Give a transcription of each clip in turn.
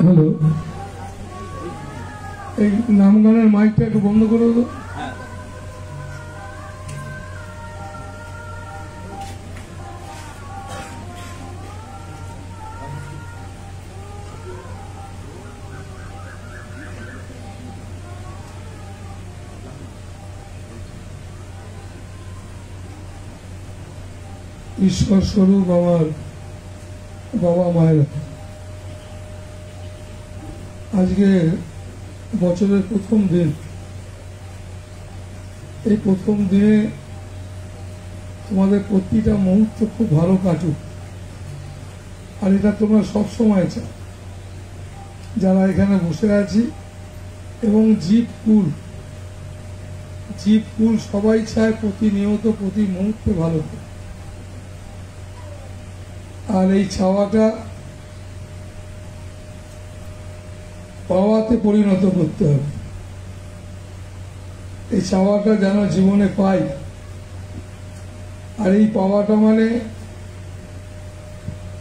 Hello, এই নাম গানের মাইকটা একটু বন্ধ করে দাও। ঈশ্বর স্বরূপ আমার বাবা মায়েরা, আজকে বছরের প্রথম দিন। এই প্রথম দিনে তোমাদের প্রতিটা মুহূর্ত খুব ভালো কাটুক, আর এটা তোমরা সবসময় চাও। যারা এখানে বসে আছি এবং জীব কুল সবাই চায় প্রতিনিয়ত প্রতি মুহূর্তে ভালো থাকে। আর এই চাওয়াটা পাওয়াতে পরিণত করতে হবে। এই চাওয়াটা যেন জীবনে পাই। আর এই পাওয়াটা মানে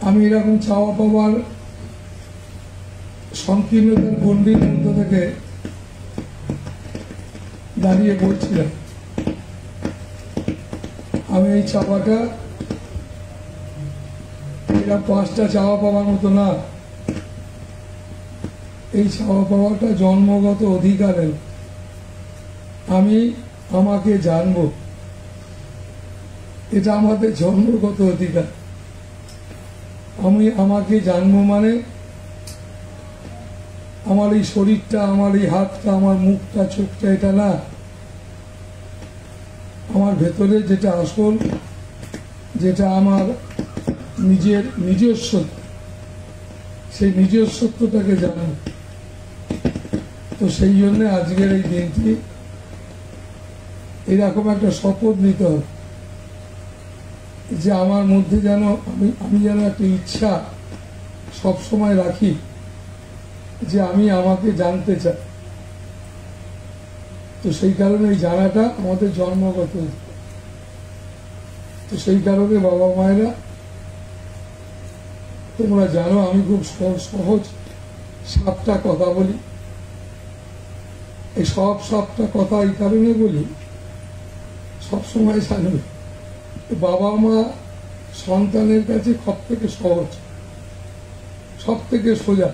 আমি এরকম চাওয়া পাওয়ার সংকীর্ণতার গণ্ডির মধ্যে থেকে দাঁড়িয়ে বলছিলাম, আমি এই চাওয়াটা এরা পাঁচটা চাওয়া পাওয়ার মতো না। এই চাওয়া পাওয়াটা জন্মগত অধিকারের। আমি আমাকে জানবো, এটা আমাদের জন্মগত অধিকার। আমি আমাকে জানবো মানে আমার এই শরীরটা, আমার এই হাতটা, আমার মুখটা, চোখটা, এটা না। আমার ভেতরে যেটা আসল, যেটা আমার নিজস্ব, সেই নিজস্বত্বটাকে জানবো। তো সেই জন্য আজকের এই দিনটি এরকম একটা শপথ নিতে হবে যে আমার মধ্যে যেন আমি যেন একটা ইচ্ছা সবসময় রাখি যে আমি আমাকে জানতে চাই। তো সেই কারণে এই জানাটা আমাদের জন্মগত। তো সেই কারণে বাবা মায়েরা, তোমরা জানো আমি খুব সহজ 7টা কথা বলি। এই 7টা কথা এই কারণে বলি, সবসময় জানবে বাবা মা সন্তানের কাছে সব থেকে সহজ, সব থেকে সোজা।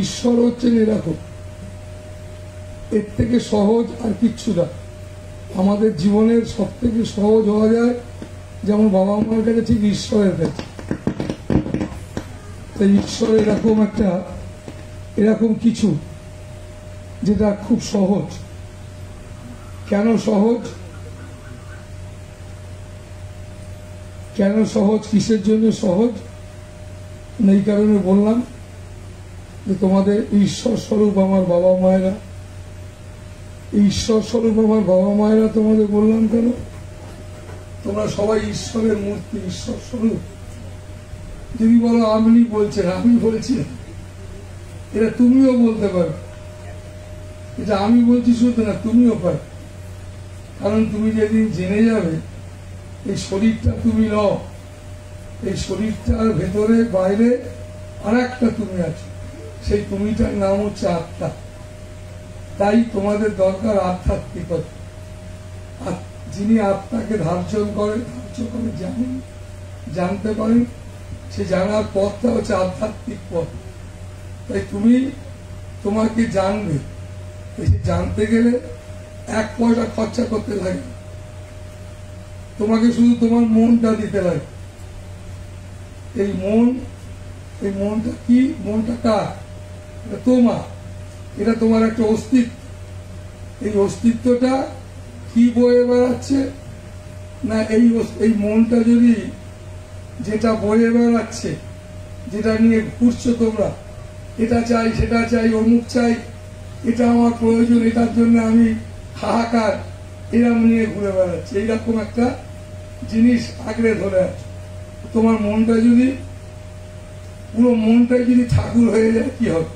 ঈশ্বর হচ্ছেন এরকম, এর থেকে সহজ আর কিচ্ছু না। আমাদের জীবনের সব থেকে সহজ হওয়া যায় যেমন বাবা মার কাছে, ঠিক ঈশ্বরের কাছে। তাই ঈশ্বর এরকম কিছু যেটা খুব সহজ। কেন সহজ? কিসের জন্য সহজ? এই কারণে বললাম যে তোমাদের ঈশ্বর স্বরূপ আমার বাবা মায়েরা, ঈশ্বর স্বরূপ আমার বাবা মায়েরা তোমাদের বললাম কেন? তোমরা সবাই ঈশ্বরের মূর্তি, ঈশ্বর স্বরূপ। যদি বলো আপনি বলছেন, আমি বলছি, এটা তুমিও বলতে পারো। এটা আমি বলছি শুধু না, তুমিও পারো। কারণ তুমি যেদিন জেনে যাবে এই শরীরটা তুমি নও, এই শরীরটার ভেতরে বাইরে আর একটা তুমি আছো, সেই তুমিটার নাম হচ্ছে আত্মা। তাই তোমাদের দরকার আধ্যাত্মিকতা। যিনি আত্মাকে ধার্য করে জানেন, জানতে পারেন, সে জানার পথটা হচ্ছে আধ্যাত্মিক পথ। তাই তোমাকে জানবে, জানতে গেলে 1 পয়সা খরচা করতে লাগে, তোমাকে শুধু তোমার মনটা দিতে লাগে। এই মনটা কি? মনটা কার? এটা তোমার। এটা তোমার একটা অস্তিত্ব। এই অস্তিত্বটা কি বয়ে বেড়াচ্ছে না, এই মনটা যদি যেটা বয়ে বেড়াচ্ছে, যেটা নিয়ে ঘুরছো তোমরা, এটা চাই, সেটা চাই, অমুক চাই, এটা আমার প্রয়োজন, এটার জন্য আমি হাহাকার, এরকম নিয়ে ঘুরে বেড়াচ্ছে, এইরকম একটা জিনিস আঁকড়ে ধরে আছে। তোমার মনটা যদি, পুরো মনটাই যদি ঠাকুর হয়ে যায় কি হবে?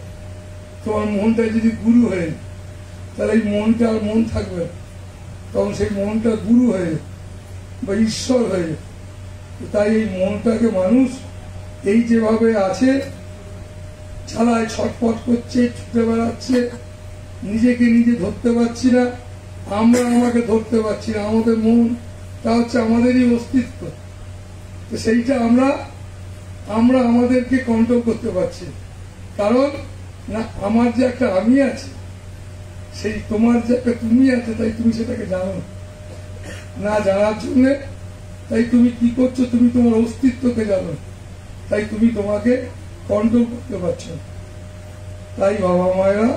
তোমার মনটাই যদি গুরু হয়ে যায়, তাহলে এই মনটা আর মন থাকবে, তখন সেই মনটা গুরু হয়ে যায় বা ঈশ্বর হয়ে যায়। তাই এই মনটাকে মানুষ এই যেভাবে আছে ছালায় ছটফট করছে, ছুটে বেড়াচ্ছে, নিজেকে নিজে ধরতে পারছি না, আমরা আমাকে ধরতে পারছি না। আমাদের মন তা হচ্ছে আমাদেরই অস্তিত্ব, সেইটা আমরা আমাদেরকে কন্ট্রোল করতে পারছি। কারণ না, আমার যে একটা আমি আছে, সেই তোমার যে একটা তুমি আছে, তাই তুমি সেটাকে জানো না। জানার জন্য তাই তুমি কি করছো, তুমি তোমার অস্তিত্বকে জানো, তাই তুমি তোমাকে কন্ট্রোল করতে পারছো। তাই বাবা মায়েরা,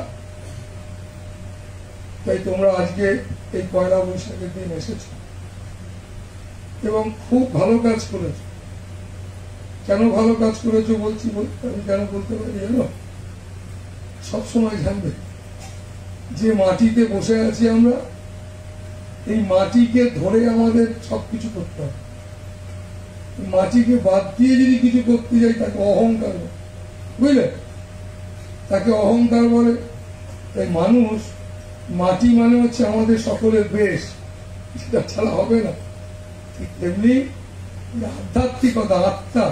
তাই তোমরা আজকে এই পয়লা বৈশাখের দিন এসেছ এবং খুব ভালো কাজ করেছ। কেন ভালো কাজ করেছো বলছি, আমি কেন বলতে পারি জানো? সবসময় জানবে যে মাটিতে বসে আছি আমরা, এই মাটিকে ধরে আমাদের সবকিছু করতে হবে। মাটিকে বাদ দিয়ে যদি কিছু করতে যাই তাকে অহংকার বলে, বুঝলে? তাকে অহংকার বলে। তাই মানুষ, মাটি মানে হচ্ছে আমাদের সকলের বেশ, সেটা ছাড়া হবে না। ঠিক তেমনি আধ্যাত্মিকতা, আত্মা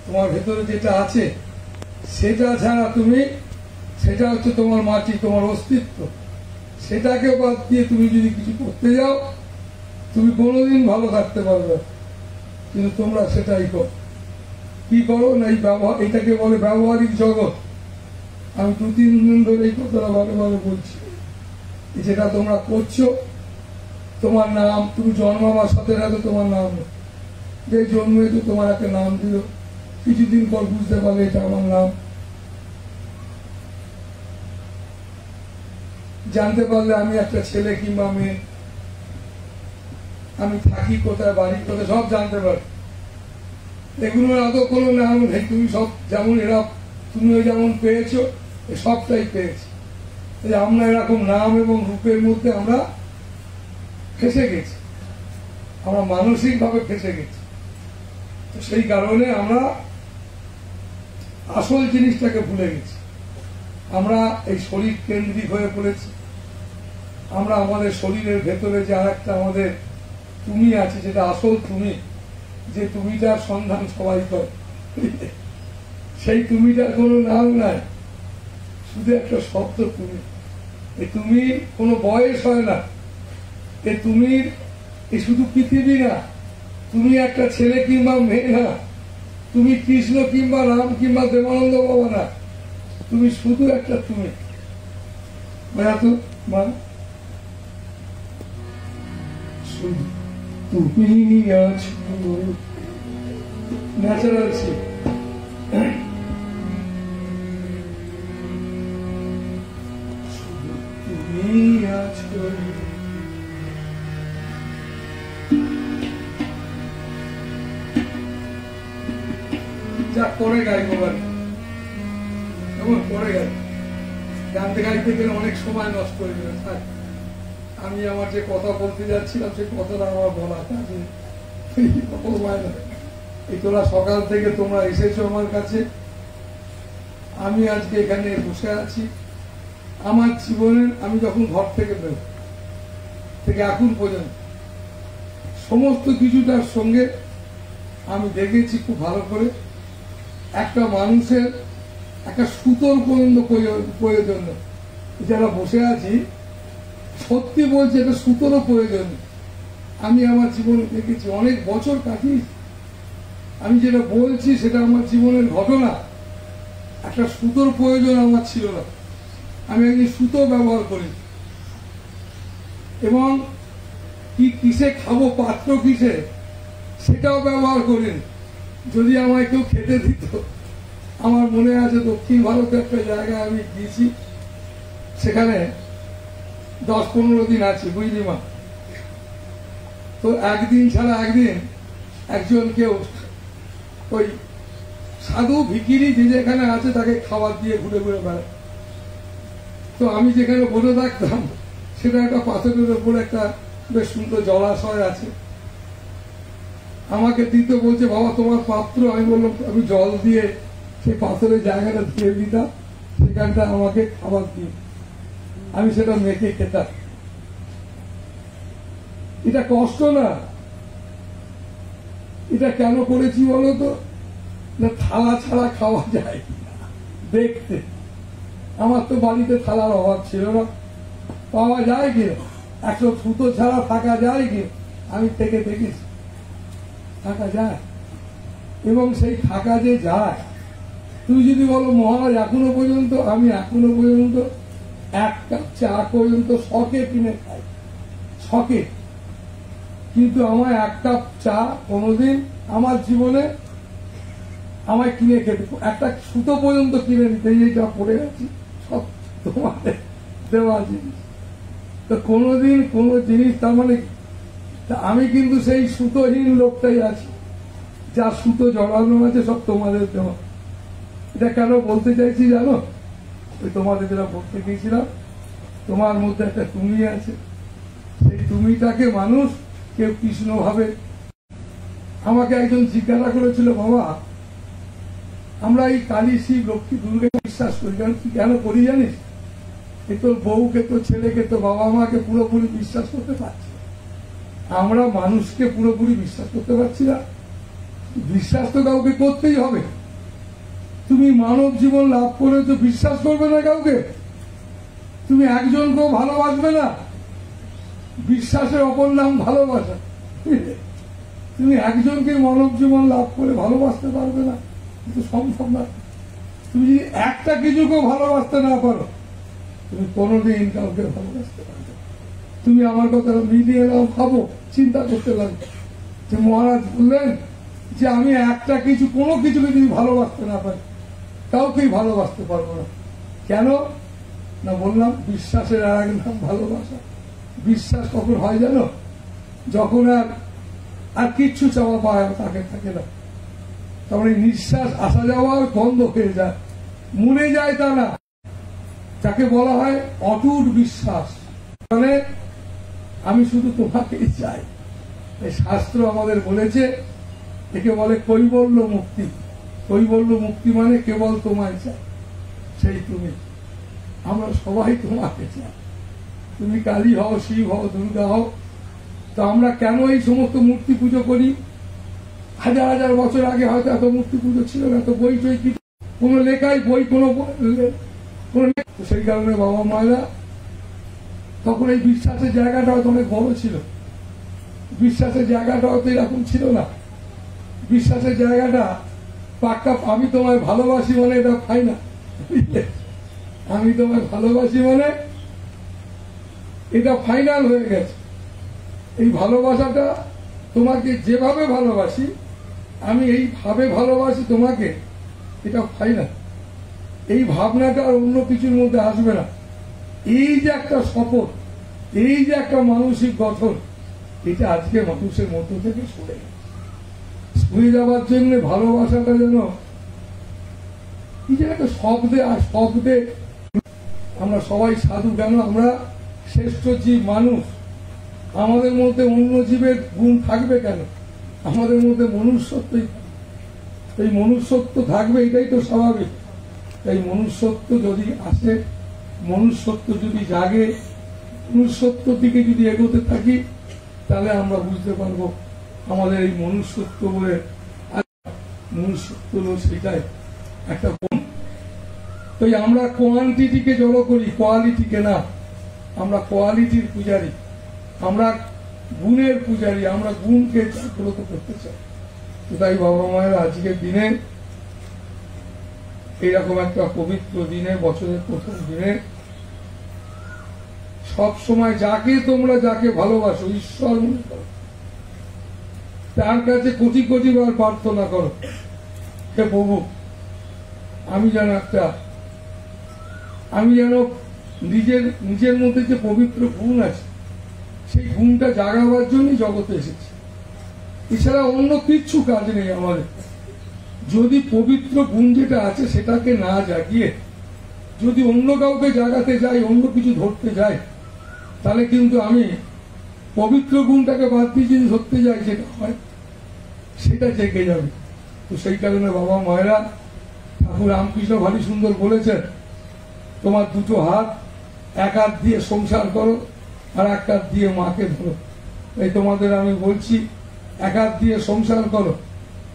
তোমার ভেতরে যেটা আছে, সেটা ছাড়া তুমি, সেটা হচ্ছে তোমার মাটি, তোমার অস্তিত্ব। সেটাকে বাদ দিয়ে তুমি যদি কিছু করতে যাও, তুমি কোনোদিন ভালো থাকতে পারবে। কিন্তু তোমরা সেটাই করো। কি করো না, এই ব্যবহার, এটাকে বলে ব্যবহারিক জগৎ। আমি 2-3 দিন ধরে এই কথাটা ভালো বলছি। যেটা তোমরা করছো, তোমার নাম, তুমি জন্মাবার সাথে সাথে তোমার নাম, যে জন্মেছো তোমার একটা নাম দিল, কিছুদিন পর বুঝতে পারলে এটা আমার নাম, জানতে পারলে আমি একটা ছেলে কিংবা মেয়ে, আমি থাকি কোথায়, বাড়ি কোথায়, সব জানতে পারো। এগুলোর আদৌ কোনো নাম নেই। তুমি সব যেমন এরা, তুমিও যেমন পেয়েছো, সবটাই পেয়েছি। আমরা এরকম নাম এবং রূপের মধ্যে আমরা ফেসে গেছি, আমরা মানসিক ভাবে ফেসে গেছি। তো সেই কারণে আমরা আসল জিনিসটাকে ভুলে গেছি। আমরা এই শরীর কেন্দ্রিক হয়ে পড়েছি। আমরা আমাদের শরীরের ভেতরে যে আর একটা আমাদের তুমি আছে, যেটা আসল তুমি, যে তুমিটার সন্ধান সবাই করে, সেই তুমিটার কোনো নাম নাই, শুধু একটা শব্দ তুমি। এই তুমি কোনো বয়স হয় না, এই তুমি শুধু পৃথিবী না, তুমি একটা ছেলে কিংবা মেয়ে না, তুমি কৃষ্ণ কিংবা রাম কিংবা দেবানন্দ বাবা না, তুমি শুধু একটা তুমি। শুধু তুমি আছো, ন্যাচারাল ছিল। তুমি আছো, যা করে গাইবো, পরে গাই, গানতে গাইতে গেলে অনেক সময় নষ্ট হয়ে যাবে। থাক, আমি আমার যে কথা বলতে যাচ্ছিলাম সেই কথাটা আমার বলা থাকে। এই তোরা সকাল থেকে তোমরা এসেছো আমার কাছে, আমি আজকে এখানে বসে আছি। আমার জীবনের, আমি যখন ঘর থেকে বের থেকে এখন পর্যন্ত সমস্ত কিছুটার সঙ্গে আমি দেখেছি খুব ভালো করে, একটা মানুষের একটা সুতোর পর্যন্ত প্রয়োজন। যারা বসে আছি, সত্যি বলছে, এটা সুতোরও প্রয়োজন। আমি আমার জীবনে দেখেছি, অনেক বছর কাটিয়েছি। আমি যেটা বলছি সেটা আমার জীবনের ঘটনা। একটা সুতোর প্রয়োজন আমার ছিল না, আমি একদিন সুতো ব্যবহার করি, এবং কি কিসে খাবো, পাত্র কিসে, সেটাও ব্যবহার করেন। যদি আমায় কেউ খেতে দিত, আমার মনে আছে দক্ষিণ ভারতে একটা জায়গায় আমি গিয়েছি, সেখানে 10-15 দিন আছি, বুঝলি মা। তো একদিন ছাড়া একদিন একজন কেউ, ওই সাধু ভিখিরি যে যেখানে আছে তাকে খাবার দিয়ে ঘুরে ঘুরে বেড়ায়। তো আমি যেখানে বসে থাকতাম, সেটা একটা পাথরের উপরে একটা বেশ সুন্দর জলাশয় আছে। আমাকে দিতে বলছে, বাবা তোমার পাত্র। আমি বললাম, আমি জল দিয়ে সেই পাথরের জায়গাটা ধুয়ে দিতাম, সেখানটা আমাকে খাবার দিয়ে আমি সেটা মেখে খেতাম। এটা কষ্ট না? এটা কেন করেছি বলো তো? না থালা ছাড়া খাওয়া যায়, দেখতে। আমার তো বাড়িতে থালার অভাব ছিল না, পাওয়া যায় কি একশো সুতো ছাড়া থাকা যায় কি? আমি থেকে দেখেছি থাকা যায়। এবং সেই থাকা যে যায়, তুই যদি বলো মহারাজ এখনো পর্যন্ত, আমি এখনো পর্যন্ত এক কাপ চা পর্যন্ত শখে কিনে খাই, শখে। কিন্তু আমার এক কাপ চা কোনোদিন আমার জীবনে আমায় কিনে খেতে, একটা সুতো পর্যন্ত কিনে নিতে, এইটা পড়ে আছি সব তোমাদের দেওয়া জিনিস। তো কোনোদিন কোনো জিনিস, তার মানে আমি কিন্তু সেই সুতোহীন লোকটাই আছি, যা সুতো জড়ানো আছে সব তোমাদের দেওয়া। এটা কেন বলতে চাইছি জানো? ওই তোমাদের যেটা বলতে গিয়েছিলাম, তোমার মধ্যে একটা তুমি আছে, সেই তুমিটাকে মানুষ কেউ কৃষ্ণ ভাবে। আমাকে একজন জিজ্ঞাসা করেছিল, বাবা আমরা এই কালী শিব লক্ষ্মী দুর্গাকে বিশ্বাস করি, কেন করি জানিস? এ তোর বউকে, তোর ছেলেকে, তো বাবা মাকে পুরোপুরি বিশ্বাস করতে পারছি, আমরা মানুষকে পুরোপুরি বিশ্বাস করতে পারছি না। বিশ্বাস তো কাউকে করতেই হবে। তুমি মানব জীবন লাভ করে তো বিশ্বাস করবে না কাউকে? তুমি একজনকেও ভালোবাসবে না? বিশ্বাসের অপর নাম ভালোবাসা। তুমি একজনকে মানব জীবন লাভ করে ভালোবাসতে পারবে না, কিন্তু সম্ভব না। তুমি যদি একটা কিছুকেও ভালোবাসতে না পারো, তুমি কোনোদিন কাউকে ভালোবাসতে পারবে। তুমি আমার কথাটা মিলিয়ে নাও, ভাবো, চিন্তা করতে লাগবে যে মহারাজ বললেন যে আমি একটা কিছু, কোনো কিছুকে যদি ভালোবাসতে না পারি, কাউকেই ভালোবাসতে পারবো না। কেন না? বললাম বিশ্বাসের আর এক নাম ভালোবাসা। বিশ্বাস কখন হয় জানো? যখন আর কিচ্ছু চাওয়া পায় তাকে থাকে না, তখন এই নিঃশ্বাস আসা যাওয়া বন্ধ হয়ে যায়, মরে যায়, তা না, যাকে বলা হয় অটুট বিশ্বাস। মানে আমি শুধু তোমাকেই চাই। এই শাস্ত্র আমাদের বলেছে, একে বলে কৈবল্য মুক্তি। কৈবল্য মুক্তি মানে কেবল তোমায় চাই, সেই তুমি। আমরা সবাই তোমাকে চাই। তুমি কালী হও, শিব হও, দুর্গা হও। তো আমরা কেন এই সমস্ত মূর্তি পুজো করি? হাজার হাজার বছর আগে হয়তো এত মূর্তি পুজো ছিল না, তো বই টই কি কোনো লেখাই, বই কোনো সেই কারণে বাবা মায়েরা তখন এই বিশ্বাসের জায়গাটা হয়তো অনেক বড় ছিল। বিশ্বাসের জায়গাটা হয়তো এরকম ছিল না। বিশ্বাসের জায়গাটা পাক্কা, আমি তোমায় ভালোবাসি মানে এটা ফাইনাল। আমি তোমায় ভালোবাসি মানে এটা ফাইনাল হয়ে গেছে। এই ভালোবাসাটা, তোমাকে যেভাবে ভালোবাসি, আমি এইভাবে ভালোবাসি তোমাকে, এটা ফাইনাল। এই ভাবনাটা আর অন্য কিছুর মধ্যে আসবে না। এই যে একটা শপথ, এই যে একটা মানসিক গঠন, এটা আজকে মানুষের মধ্য থেকে সরে গেছে। সরে যাওয়ার জন্য ভালোবাসাটা যেন এই যে একটা শব্দে, আর শব্দে আমরা সবাই সাধু কেন? আমরা শ্রেষ্ঠ জীব মানুষ। আমাদের মধ্যে অন্য জীবের গুণ থাকবে কেন? আমাদের মধ্যে মনুষ্যত্বই, এই মনুষ্যত্ব থাকবে, এটাই তো স্বাভাবিক। এই মনুষ্যত্ব যদি আসে, মনুষ্যত্ব যদি জাগে, মনুষ্যত্ব দিকে যদি এগোতে থাকি, তাহলে আমরা বুঝতে পারবো আমাদের এই মনুষ্যত্ব বলে, মনুষ্যত্ব হলো সেটাই একটা গুণ। তো আমরা কোয়ান্টিটিকে জড়ো করি, কোয়ালিটিকে না। আমরা কোয়ালিটির পূজারী, আমরা গুণের পূজারী, আমরা গুণকে জাগ্রত করতে চাই। তাই বাবা মায়ের আজকের দিনে, এইরকম একটা পবিত্র দিনে, বছরের প্রথম দিনে, সব সময় যাকে তোমরা যাকে ভালোবাসো, ঈশ্বর মনে করো, তার কাছে কোটি কোটি বার প্রার্থনা করো, হে প্রভু আমি যেন নিজের মধ্যে যে পবিত্র গুণ আছে, সেই গুণটা জাগাবার জন্যই জগতে এসেছি। এছাড়া অন্য কিচ্ছু কাজ নেই আমাদের। যদি পবিত্র গুণ যেটা আছে সেটাকে না জাগিয়ে যদি অন্য কাউকে জাগাতে যাই, অন্য কিছু ধরতে যাই, তাহলে কিন্তু আমি পবিত্র গুণটাকে বাদ দিয়ে যদি ধরতে যাই, যেটা হয় সেটা জেগে যাবে। তো সেই কারণে বাবা মায়েরা, ঠাকুর রামকৃষ্ণ ভারী সুন্দর বলেছেন, তোমার দুটো হাত, এক হাত দিয়ে সংসার করো আর এক হাত দিয়ে মাকে ধরো। এই তোমাদের আমি বলছি, এক হাত দিয়ে সংসার করো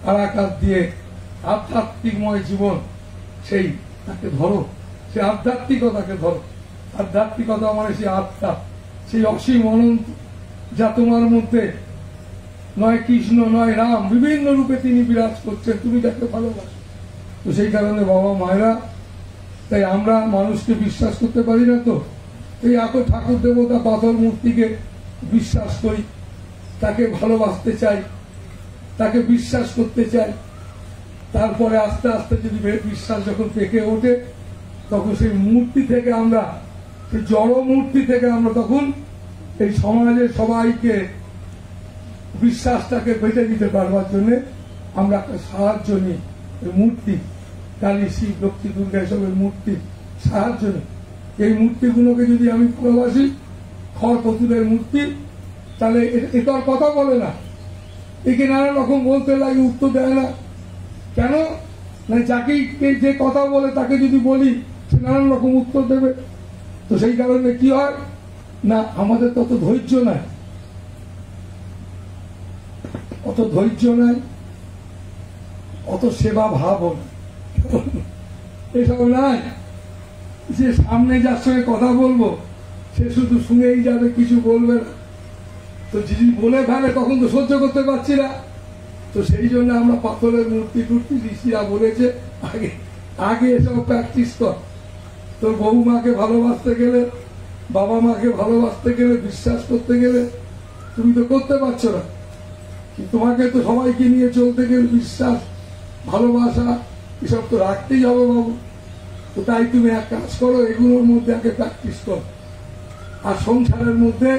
আর এক হাত দিয়ে আধ্যাত্মিকময় জীবন, সেই তাকে ধরো, সে আধ্যাত্মিকতাকে ধরো। আধ্যাত্মিকতা মানে সেই আত্মা, সেই অসীম অনন্ত, যা তোমার মধ্যে নয় কৃষ্ণ নয় রাম, বিভিন্ন রূপে তিনি বিরাজ করছেন, তুমি যাকে ভালোবাসো। তো সেই কারণে বাবা মায়েরা, তাই আমরা মানুষকে বিশ্বাস করতে পারি না, তো এই এত ঠাকুর দেবতা পাথর মূর্তিকে বিশ্বাস করি, তাকে ভালোবাসতে চাই, তাকে বিশ্বাস করতে চাই। তারপরে আস্তে আস্তে যদি বিশ্বাস যখন পেকে ওঠে, তখন সেই মূর্তি থেকে আমরা, সেই জড় মূর্তি থেকে আমরা তখন এই সমাজের সবাইকে বিশ্বাসটাকে বেঁচে দিতে পারবার জন্য আমরা একটা সাহায্য নিই। এই মূর্তি, কালী, শিব, লক্ষ্মী, দুর্গা এসবের মূর্তি সাহায্য নিই। এই মূর্তিগুলোকে যদি আমি ভালোবাসি, খড় পুতুলের মূর্তি, তাহলে এটা আর কথা বলে না, একে নানা রকম বলতে লাগে, উত্তর দেয় না। কেন না, যাকে যে কথা বলে তাকে যদি বলি, সে নানান রকম উত্তর দেবে। তো সেই কারণে কি হয় না, আমাদের তত ধৈর্য নাই, অত ধৈর্য নাই, অত সেবা ভাব এসব নাই। যে সামনে যার সঙ্গে কথা বলবো, সে শুধু শুনেই যাবে, কিছু বলবে না। তো যদি বলে ফেলে, তখন তো সহ্য করতে পারছি না। তো সেই জন্য আমরা পাথরের মূর্তি টুর্তি, ঋষিরা বলেছে আগে আগে এসব প্র্যাকটিস কর। তোর বৌমাকে ভালোবাসতে গেলে, বাবা মাকে ভালোবাসতে গেলে, বিশ্বাস করতে গেলে, তুমি তো করতে পারছো না। তোমাকে তো সবাইকে নিয়ে চলতে গেলে বিশ্বাস, ভালোবাসা এসব তো রাখতেই হবে বাবু। তো তাই তুমি এক কাজ করো, এগুলোর মধ্যে আগে প্র্যাকটিস করো। আর সংসারের মধ্যে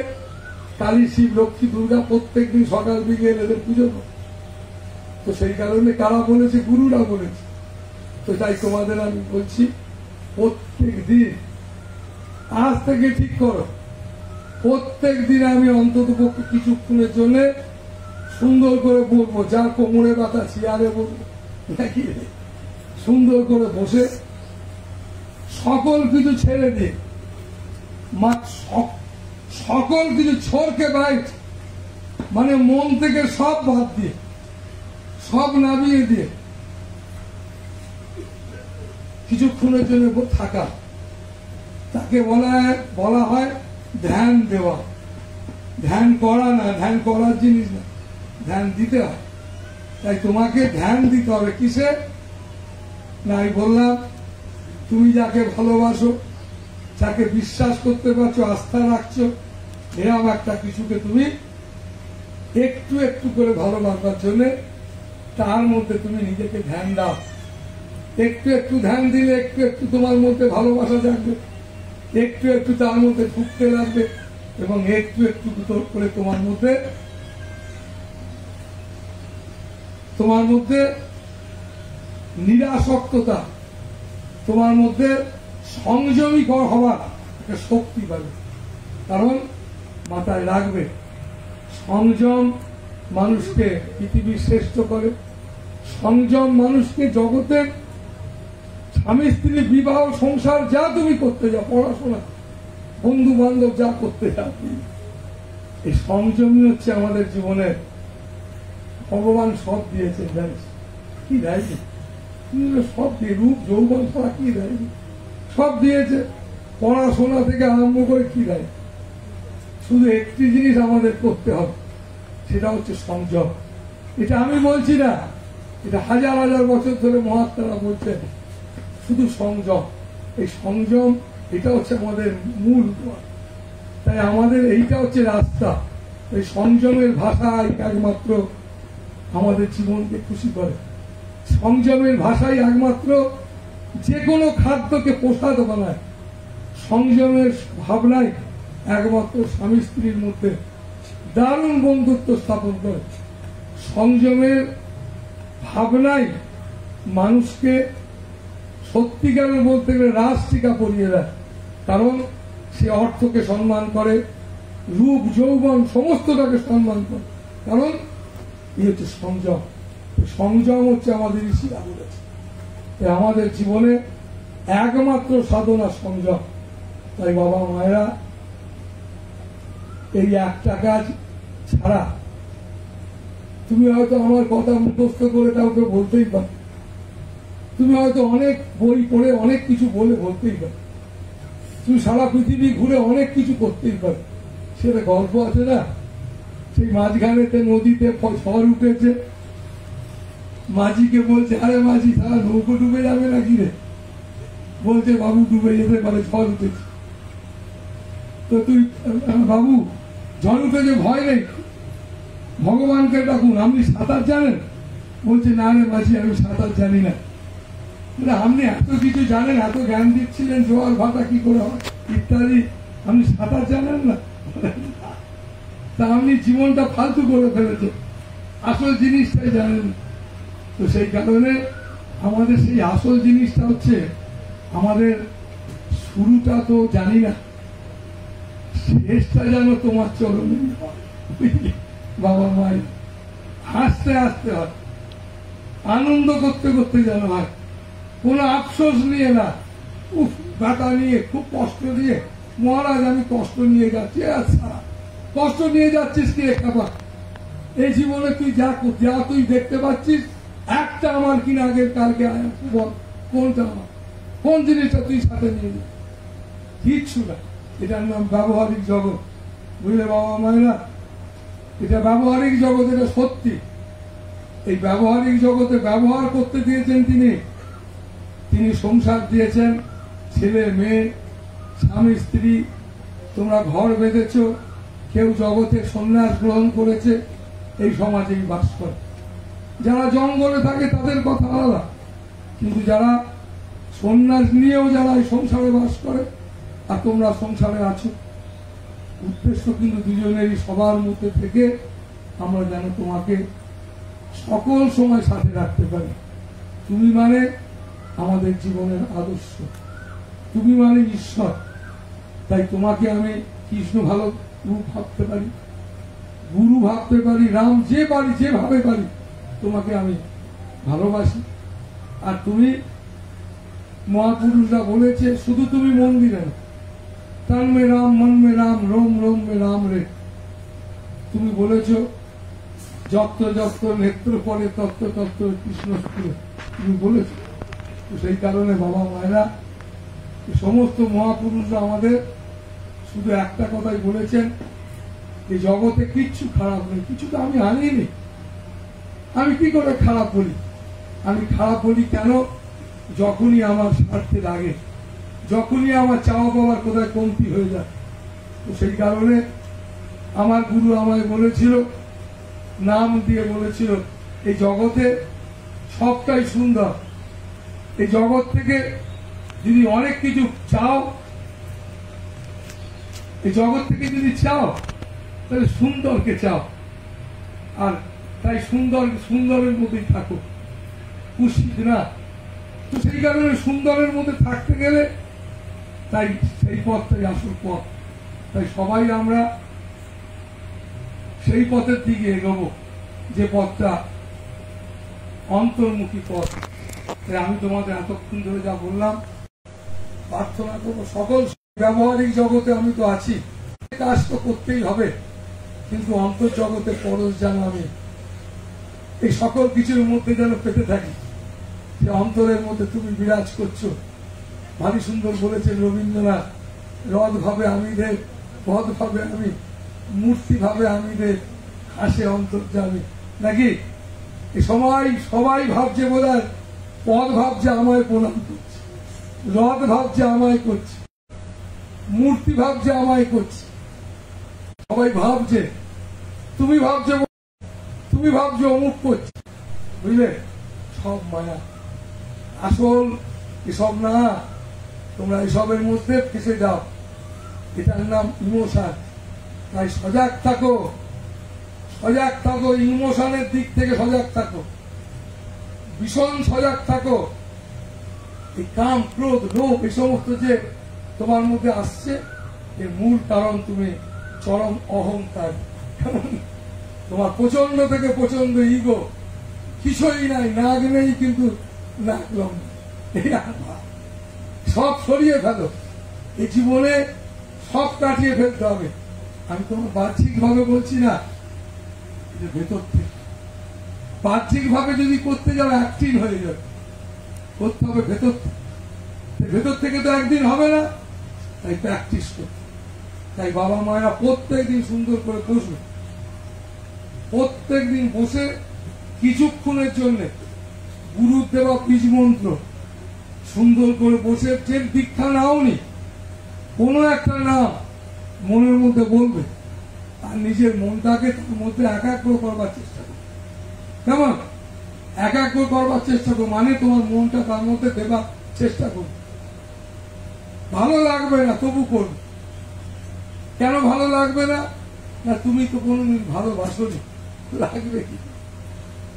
কালী, শিব, লক্ষ্মী, দুর্গা প্রত্যেকদিন সকাল বিকেল এদের পুজো করো। তো সেই কারণে কারা বলেছে? গুরুরা বলেছে। তো তাই তোমাদের আমি বলছি, প্রত্যেক দিন, আজ থেকে ঠিক করো, প্রত্যেক দিন আমি অন্তত পক্ষে কিছুক্ষণের জন্য সুন্দর করে বলবো, যার কোমরে ব্যথা চেয়ারে বলবো নাকি, সুন্দর করে বসে সকল কিছু ছেড়ে দিয়ে, সকল কিছু ছোড়কে বাইট, মানে মন থেকে সব বাদ দিয়ে, সব নামিয়ে দিয়ে কিছুক্ষণের জন্য থাকা, তাকে বলা হয় ধ্যান দেওয়া। ধ্যান করা না, ধ্যান করার জিনিস না, ধ্যান দিতে হয়। তাই তোমাকে ধ্যান দিতে হবে। কিসে না, আমি বললাম, তুমি যাকে ভালোবাসো, যাকে বিশ্বাস করতে পারছো, আস্থা রাখছো, এরকম একটা কিছুকে তুমি একটু একটু করে ভালোবাসবার জন্য তার মধ্যে তুমি নিজেকে ধ্যান দাও। একটু একটু ধ্যান দিলে একটু একটু তোমার মধ্যে ভালোবাসা জাগবে, একটু একটু তার মধ্যে ঢুকতে লাগবে, এবং একটু একটু করে তোমার মধ্যে নিরাসক্ততা, তোমার মধ্যে সংযমী হওয়ার একটা শক্তি পাবে। কারণ মাথায় রাখবে, সংযম মানুষকে পৃথিবীর শ্রেষ্ঠ করে। সংযম মানুষকে জগতের স্বামী স্ত্রী, বিবাহ, সংসার যা তুমি করতে যাও, পড়াশোনা, বন্ধু বান্ধব যা করতে যাও, এই সংযমই হচ্ছে আমাদের জীবনের। ভগবান সব দিয়েছে, জানিস কি দেয়নি? সব দিয়ে, রূপ যৌবন ছাড়া কি দেয়নি? সব দিয়েছে, পড়াশোনা থেকে আরম্ভ করে কি দেয়। শুধু একটি জিনিস আমাদের করতে হবে, সেটা হচ্ছে সংযম। এটা আমি বলছি না, এটা হাজার হাজার বছর ধরে মহাত্মারা বলছেন, শুধু সংযম। এই সংযম, এটা হচ্ছে আমাদের মূল। তাই আমাদের এইটা হচ্ছে রাস্তা। এই সংযমের ভাষাই একমাত্র আমাদের জীবনকে খুশি করে। সংযমের ভাষাই একমাত্র যে কোনো খাদ্যকে প্রসাদ বানায়। সংযমের ভাবনাই একমাত্র স্বামী স্ত্রীর মধ্যে দারুণ বন্ধুত্ব স্থাপন করে। সংযমের ভাবনাই মানুষকে সত্যিকারের বলতে গেলে রাজটিকা পরিয়ে দেয়। কারণ সে অর্থকে সম্মান করে, রূপ যৌবন সমস্তটাকে সম্মান করে। কারণ এই হচ্ছে সংযম। সংযম হচ্ছে আমাদের ঋষিরা বলেছে, আমাদের জীবনে একমাত্র সাধনা সংযম। তাই বাবা মায়েরা, এই একটা কাজ ছাড়া তুমি হয়তো আমার কথা মুখস্থ করে কাউকে বলতেই পারো, তুমি হয়তো অনেক বই পড়ে অনেক কিছু বলতেই পারো, তুমি সারা পৃথিবী ঘুরে অনেক কিছু করতেই পারো, সেটা গল্প আছে না। সেই মাঝখানেতে নদীতে ঝড় উঠেছে, মাঝিকে বলছে, আরে মাঝি সারা নৌকো ডুবে যাবে নাকি রে? বলছে, বাবু ডুবে যেতে পারে, ঝড় উঠেছে। তো তুই, বাবু ঝড় উঠেছে, ভয় নেই, ভগবানকে ডাকুন, আপনি সাঁতার জানেন? বলছে, না রে মাঝি, আমি সাঁতার জানি না। আপনি এত কিছু জানেন, এত জ্ঞান দিচ্ছিলেন, জোয়ার ভাটা কি করে হয় ইত্যাদি, আপনি সাঁতার জানেন না? তা আপনি জীবনটা ফালতু করে ফেলেছেন, আসল জিনিসটাই জানেন। তো সেই কারণে আমাদের সেই আসল জিনিসটা হচ্ছে, আমাদের শুরুটা তো জানি না, শেষটা যেন তোমার চরণে বাবা মাই হাসতে হাসতে হয়, আনন্দ করতে করতে যেন হয়, কোনো আফসোস নিয়ে না, উফ ব্যথা নিয়ে, খুব কষ্ট দিয়ে, মহারাজ আমি কষ্ট নিয়ে যাচ্ছি। আচ্ছা, কষ্ট নিয়ে যাচ্ছিস কি খাবা? এই জীবনে তুই যা তুই দেখতে পাচ্ছিস, একটা আমার কিনা আগের কালকে বল, কোনটা আমার, কোন জিনিসটা তুই সাথে নিয়ে যা? কিচ্ছু না। এটার নাম ব্যবহারিক জগৎ, বুঝলে বাবা মায়েরা? এটা ব্যবহারিক জগৎ, এটা সত্যি। এই ব্যবহারিক জগতে ব্যবহার করতে দিয়েছেন তিনি সংসার দিয়েছেন, ছেলে মেয়ে, স্বামী স্ত্রী, তোমরা ঘর বেঁধেছ, কেউ জগতে সন্ন্যাস গ্রহণ করেছে, এই সমাজেই বাস করে। যারা জঙ্গলে থাকে তাদের কথা আলাদা, কিন্তু যারা সন্ন্যাস নিয়েও যারা এই সংসারে বাস করে, আর তোমরা সংসারে আছো, উদ্দেশ্য কিন্তু দুজনেরই, সবার মধ্যে থেকে আমরা যেন তোমাকে সকল সময় সাথে রাখতে পারি। তুমি মানে আমাদের জীবনের আদর্শ, তুমি মানে ঈশ্বর। তাই তোমাকে আমি কৃষ্ণ ভালো রূপ ভাবতে পারি, গুরু ভাবতে পারি, রাম, যে পারি, যেভাবে পারি তোমাকে আমি ভালোবাসি। আর তুমি, মহাপুরুষরা বলেছে, শুধু তুমি মন্দিরে না, তন মে রাম, মন মে রাম, রোম রোম মে রাম রে। তুমি বলেছ, যত্র যত্র নেত্র পরে তত্ত্ব তত্ত্ব কৃষ্ণ, তুমি বলেছ। তো সেই কারণে বাবা মায়েরা, সমস্ত মহাপুরুষরা আমাদের শুধু একটা কথাই বলেছেন, এই জগতে কিচ্ছু খারাপ নেই। কিছু তো আমি আনিনি, আমি কি করে খারাপ বলি? আমি খারাপ বলি কেন? যখনই আমার স্বার্থে লাগে, যখনই আমার চাওয়া পাওয়ার কোথায় কমতি হয়ে যায়। তো সেই কারণে আমার গুরু আমায় বলেছিল, নাম দিয়ে বলেছিল, এই জগতে সবটাই সুন্দর। এই জগৎ থেকে যদি অনেক কিছু চাও, এই জগৎ থেকে যদি চাও, তাহলে সুন্দরকে চাও। আর তাই সুন্দরের মধ্যেই থাকো, কুৎসিত না। তো সেই কারণে সুন্দরের মধ্যে থাকতে গেলে, তাই সেই পথটাই আসল পথ। তাই সবাই আমরা সেই পথের দিকে এগোবো, যে পথটা অন্তর্মুখী পথ। তাই আমি তোমাদের এতক্ষণ ধরে যা বললাম, প্রার্থনা করবো সকল ব্যবহারিক জগতে আমি তো আছি, কাজ তো করতেই হবে, কিন্তু অন্তর জগতের পরশ যেন আমি এই সকল কিছুর মধ্যে যেন পেতে থাকি। সে অন্তরের মধ্যে তুমি বিরাজ করছো। ভারী সুন্দর বলেছেন রবীন্দ্রনাথ, রথ ভাবে আমি রে, পদ ভাবে আমি, মূর্তি ভাবে আমি রে, হাসে অন্তর্যামী। নাকি সবাই ভাবছে বোধহয়, পদ ভাবছে আমায় প্রণাম করছে, রথ ভাবছে আমায় করছে, মূর্তি ভাবছে আমায় করছে, সবাই ভাবছে, তুমি ভাবছো অমুক করছে, বুঝলে? সব মায়া, আসল এসব না। তোমরা এসবের মধ্যে ফেসে যাও, এটার নাম ইমোশন। তাই সজাগ থাকো, ইমোশনের দিক থেকে সজাগ থাকো, ভীষণ সজাগ থাকো। এই কাম, ক্রোধ, লোভ, এই সমস্ত যে তোমার মধ্যে আসছে, এর মূল কারণ তুমি চরম অহংকার। তোমার প্রচন্ড থেকে প্রচন্ড ইগো, কিছুই নাই, নাক নেই কিন্তু নাক লম্বা, সব সরিয়ে ফেলো। এই জীবনে সব কাটিয়ে ফেলতে হবে। আমি তোমার বাহ্যিক ভাবে বলছি না, ভেতর থেকে। বাহ্যিক ভাবে যদি করতে যাও, অ্যাক্টিং হয়ে যাবে। করতে হবে ভেতর থেকে। ভেতর থেকে তো একদিন হবে না, তাই প্র্যাকটিস করতে। তাই বাবা মায়েরা প্রত্যেক দিন সুন্দর করে বসবে, প্রত্যেক দিন বসে কিছুক্ষণের জন্য গুরুর দেওয়া বীজ মন্ত্র সুন্দর করে বসে, যে দীক্ষা নাওনি কোনো একটা নাম মনের মধ্যে বলবে, আর নিজের মনটাকে তার মধ্যে একাগ্র করবার চেষ্টা করবে। কেমন একাগ্র করবার চেষ্টা করো, মানে তোমার মনটা তার মধ্যে দেবার চেষ্টা করবে। ভালো লাগবে না তবু করবে। কেন ভালো লাগবে না? না তুমি তো কোনোদিন ভালোবাসোনি, লাগবে কি?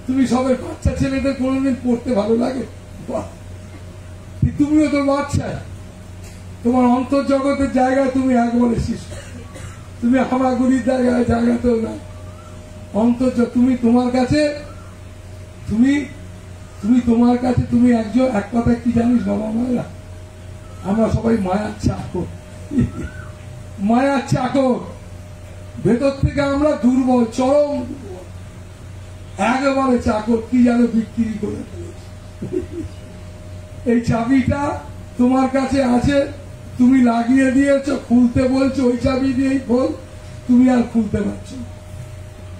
তুমি সবাই বাচ্চা ছেলেদের কোনোদিন পড়তে ভালো লাগে? তুমিও তো বাচ্চা, তোমার অন্তর্জগতের জায়গায় তুমি একবারে শিশু, তুমি হামাগুড়ির জায়গাতেও না। তুমি তোমার কাছে তুমি তোমার কাছে তুমি একজন, এক কথা কি জানিস বাবা মায়েরা, আমরা সবাই মায়ার চাকর। মায়ার চাকর, ভেতর থেকে আমরা দুর্বল, চরম দুর্বল, একেবারে চাকর। কি যেন বিক্রি করে ফেলেছে। এই চাবিটা তোমার কাছে আছে, তুমি লাগিয়ে দিয়েছ, খুলতে বলছো, ওই চাবি দিয়েই খোল, তুমি আর খুলতে পারছো।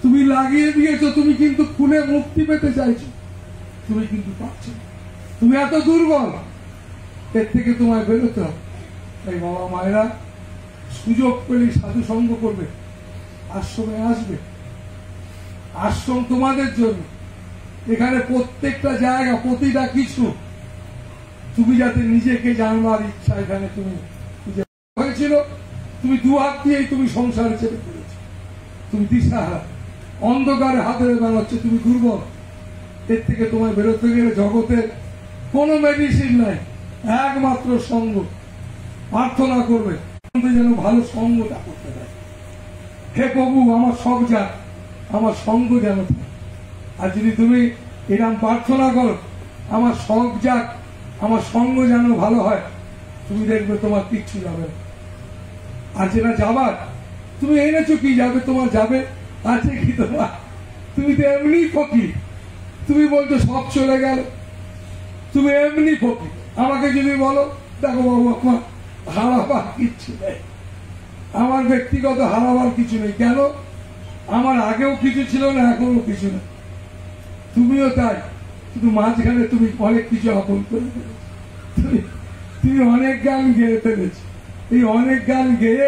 তুমি লাগিয়ে দিয়েছো, তুমি কিন্তু খুলে মুক্তি পেতে চাইছো, তুমি কিন্তু পারছো। তুমি এত দুর্বল, এর থেকে তোমায় বেরোতে হবে। তাই বাবা মায়েরা সুযোগ পেলে সাধু সঙ্গ করবে, আশ্রমে আসবে। আশ্রম তোমাদের জন্য, এখানে প্রত্যেকটা জায়গা, প্রতিটা কিছু তুমি যাতে নিজেকে জানবার ইচ্ছা, এখানে তুমি হয়েছিল, তুমি দু হাত দিয়েই তুমি সংসারে ছেড়ে পড়েছ, তুমি দিশাহারা, অন্ধকারে হাতে বানাচ্ছে, তুমি দুর্বল। এর থেকে তোমায় বেরোতে গেলে জগতের কোন মেডিসিন নাই, একমাত্র সঙ্গ। প্রার্থনা করবে যেন ভালো সঙ্গটা করতে পারে। হে প্রভু, আমার সব যাক, আমার সঙ্গ যেন থাকে। আর যদি তুমি এরকম প্রার্থনা করো, আমার সব যাক, আমার সঙ্গ যেন ভালো হয়, তুমি দেখবে তোমার কিচ্ছু যাবে না। আর যেটা যাবার, তুমি এনেছো কি যাবে, তোমার যাবে আছে কি তোমার? তুমি তো এমনি ফকির, তুমি বলছো সব চলে গেল, তুমি এমনি ফকির। আমাকে যদি বলো, দেখো বাবু আমার হারাবার কিচ্ছু নেই, আমার ব্যক্তিগত হারাবার কিছু নেই। কেন? আমার আগেও কিছু ছিল না, এখনো কিছু নেই, তুমিও তাই। কিন্তু মাঝখানে তুমি অনেক কিছু আপন করে ফেলেছ, তুমি অনেক গান গেয়ে ফেলেছ। এই অনেক গান গেয়ে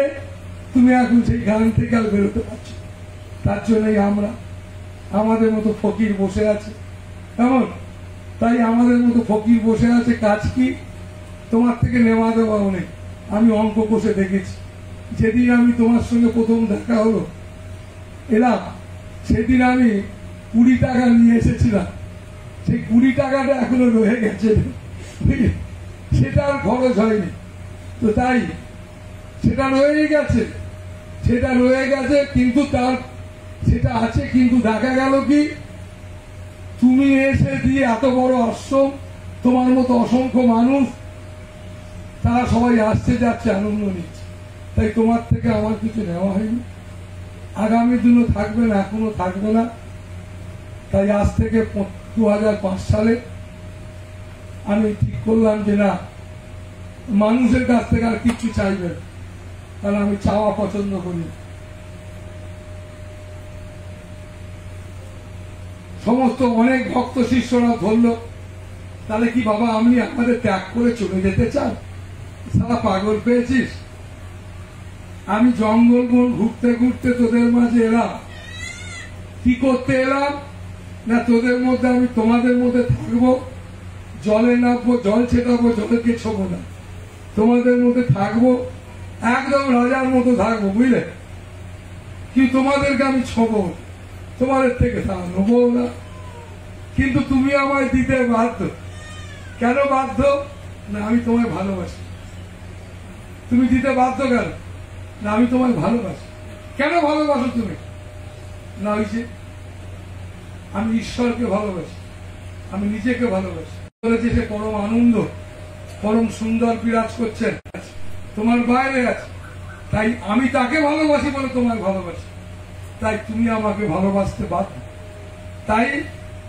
তুমি এখন সেই গান থেকে আর বেরোতে পারছো। তার জন্যই আমরা আমাদের মতো ফকির বসে আছে। কেমন? তাই আমাদের মতো ফকির বসে আছে, কাজ কি? তোমার থেকে নেওয়া দেওয়াও নেই। আমি অঙ্ক কষে দেখেছি, যেদিন আমি তোমার সঙ্গে প্রথম দেখা হলো এলাম, সেদিন আমি 20 টাকা নিয়ে এসেছিলাম। সেই 20 টাকাটা এখনো রয়ে গেছে, সেটা আর খরচ হয়নি। তো তাই সেটা রয়ে গেছে, সেটা রয়ে গেছে, কিন্তু তার সেটা আছে। কিন্তু দেখা গেল কি, তুমি এসে দিয়ে এত বড় আশ্রম, তোমার মতো অসংখ্য মানুষ, তারা সবাই আসছে যাচ্ছে, আনন্দ নিচ্ছে। তাই তোমার থেকে আমার কিছু নেওয়া হয়নি, আগামী দিনও থাকবে না, এখনো থাকবে না। তাই আজ থেকে 2005 সালে আমি ঠিক করলাম যে না, মানুষের কাছ থেকে আর কিছু চাইবে না, কারণ আমি চাওয়া পছন্দ করি। সমস্ত অনেক ভক্ত শিষ্যরা ধরল, তাহলে কি বাবা আপনি আমাদের ত্যাগ করে চলে যেতে চান? সারা পাগল পেয়েছিস? আমি জঙ্গল বন ঘুরতে ঘুরতে তোদের মাঝে এলাম, কি করতে এলাম না, তোদের মধ্যে আমি তোমাদের মধ্যে থাকবো, জলে নামবো, জল ছেটাবো, জলকে ছোবো না, তোমাদের মধ্যে থাকবো, একদম রাজার মতো থাকবো, বুঝলে? কি তোমাদেরকে আমি ছোবো, তোমাদের থেকে তা নেবো না। কিন্তু তুমি আমায় দিতে বাধ্য। কেন বাধ্য? না আমি তোমায় ভালোবাসি। তুমি দিতে বাধ্য কেন? না আমি তোমায় ভালোবাসি। কেন ভালোবাসো তুমি? না ওই যে আমি ঈশ্বরকে ভালোবাসি, আমি নিজেকে ভালোবাসি। বলেছে সে পরম আনন্দ, পরম সুন্দর বিরাজ করছেন তোমার বাইরে আছে, তাই আমি তাকে ভালোবাসি বলে তোমায় ভালোবাসি। তাই তুমি আমাকে ভালোবাসতে বাধ্য। তাই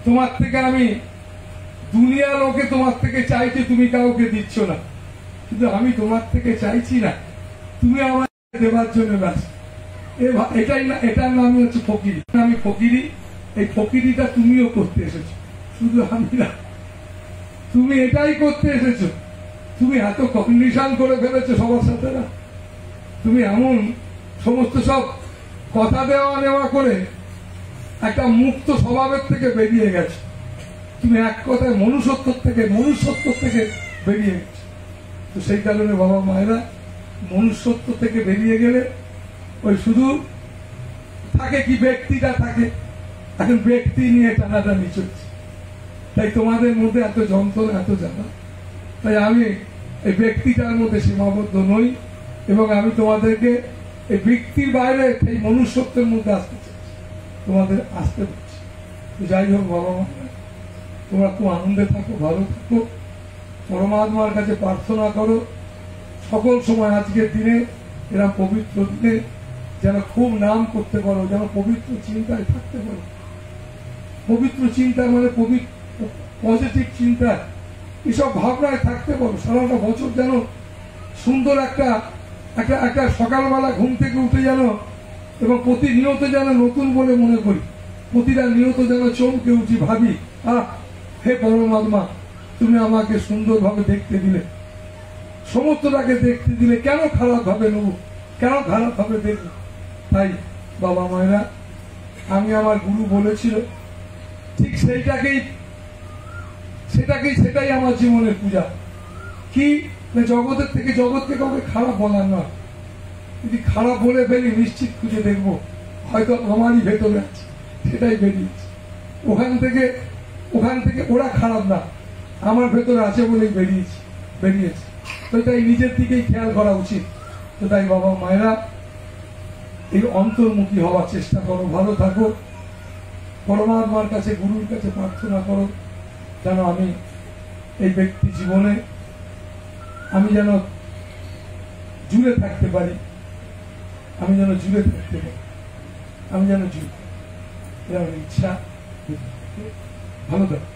তোমার থেকে আমি দুনিয়া লোকে তোমার থেকে চাইছে, তুমি কাউকে দিচ্ছ না, কিন্তু আমি তোমার থেকে চাইছি না, তুমি আমার দেবার জন্য ব্যস্ত। এটাই না, এটার নামই হচ্ছে ফকিরি। আমি ফকিরি, এই ফকিরিটা তুমিও করতে এসেছো, শুধু আমি না, তুমি এটাই করতে এসেছো। তুমি এত কন্ডিশন করে ফেলেছো সবার সাথে না, তুমি এমন সমস্ত সব কথা দেওয়া নেওয়া করে একটা মুক্ত স্বভাবের থেকে বেরিয়ে গেছো। তুমি এক কথায় মনুষ্যত্ব থেকে বেরিয়ে গেছো। তো সেই কারণে বাবা মায়েরা, মনুষ্যত্ব থেকে বেরিয়ে গেলে ওই শুধু থাকে কি, ব্যক্তিটা থাকে। এখন ব্যক্তি নিয়ে টানাটানি চলছে, তাই তোমাদের মধ্যে এত যন্ত্রণা, এত জ্বালা। তাই আমি এই ব্যক্তিটার মধ্যে সীমাবদ্ধ নই, এবং আমি তোমাদেরকে এই ব্যক্তির বাইরে এই মনুষ্যত্বের মধ্যে আসতে চাইছি, তোমাদের আসতে পারছি। যাই হোক বাবা মা, তোমরা খুব আনন্দে থাকো, ভালো থাকো, পরমাত্মার কাছে প্রার্থনা করো সকল সময়। আজকের দিনে এরা পবিত্র দিনে যেন খুব নাম করতে পারো, যেন পবিত্র চিন্তায় থাকতে পারো। পবিত্র চিন্তা মানে পজিটিভ চিন্তা, এসব ভাবনায় থাকতে পারো সারাটা বছর। যেন সুন্দর একটা একটা সকালবেলা ঘুম থেকে উঠে যেন, এবং প্রতিনিয়ত যেন নতুন বলে মনে করি, প্রতিটা নিয়ত যেন চমকে উঠি, ভাবি হে পরমাত্মা, তুমি আমাকে সুন্দরভাবে দেখতে দিলে, সমস্তটাকে দেখতে দিলে, কেন খারাপ ভাবে নেব, কেন খারাপ ভাবে দেখব। তাই বাবা মায়েরা, আমি আমার গুরু বলেছিল ঠিক সেটাই আমার জীবনের পূজা। কি জগতের থেকে, জগৎকে কাউকে খারাপ বলার নয়, যদি খারাপ বলে ফেলি নিশ্চিত খুঁজে দেখবো হয়তো আমারই ভেতরে আছে, সেটাই বেরিয়েছে। ওখান থেকে ওরা খারাপ না, আমার ভেতরে আছে বলেই বেরিয়েছে। তো তাই নিজের দিকেই খেয়াল করা উচিত। তো তাই বাবা মায়েরা, এই অন্তর্মুখী হওয়ার চেষ্টা করো, ভালো থাকো, পরমাত্মার কাছে, গুরুর কাছে প্রার্থনা করো যেন আমি এই ব্যক্তি জীবনে আমি যেন জুড়ে থাকতে পারি, আমি যেন জুড়ে ইচ্ছা। ভালো থাকো।